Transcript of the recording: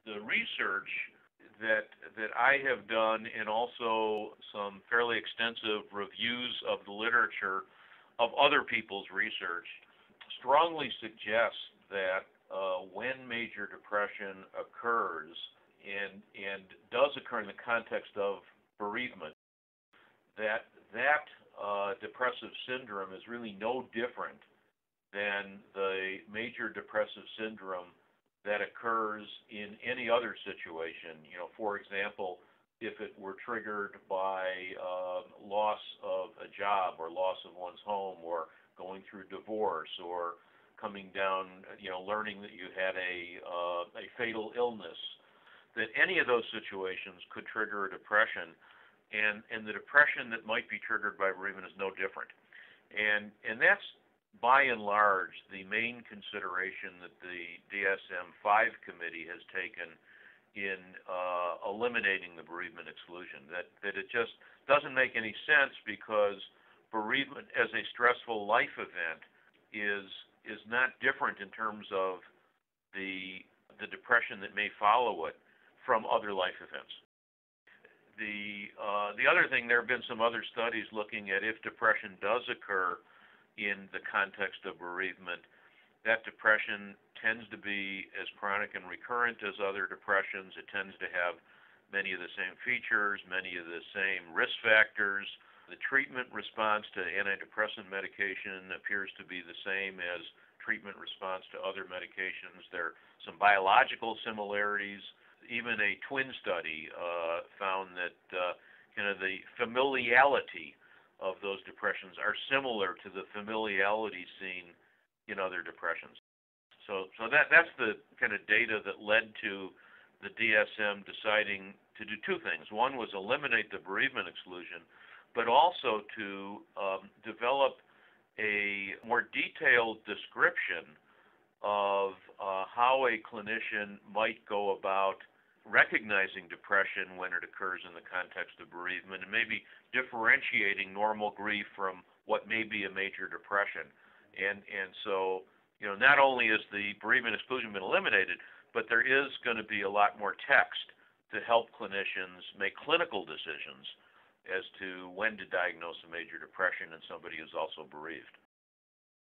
The research that I have done, and also some fairly extensive reviews of the literature of other people's research, strongly suggests that when major depression occurs and does occur in the context of bereavement, that depressive syndrome is really no different than the major depressive syndrome that occurs in any other situation. For example, if it were triggered by loss of a job or loss of one's home or going through divorce or coming down, learning that you had a fatal illness, that any of those situations could trigger a depression, and the depression that might be triggered by bereavement is no different. And that's by and large the main consideration that the DSM-5 committee has taken in eliminating the bereavement exclusion. That it just doesn't make any sense, because bereavement as a stressful life event is not different in terms of the depression that may follow it from other life events. The other thing, there have been some other studies looking at if depression does occur in the context of bereavement, that depression tends to be as chronic and recurrent as other depressions. It tends to have many of the same features, many of the same risk factors. The treatment response to antidepressant medication appears to be the same as treatment response to other medications. There are some biological similarities. Even a twin study found that the familiality of those depressions are similar to the familiality seen in other depressions. So that's the kind of data that led to the DSM deciding to do two things. One was eliminate the bereavement exclusion, but also to develop a more detailed description of how a clinician might go about recognizing depression when it occurs in the context of bereavement, and maybe differentiating normal grief from what may be a major depression. And so, not only is the bereavement exclusion been eliminated, but there is going to be a lot more text to help clinicians make clinical decisions as to when to diagnose a major depression in somebody who's also bereaved.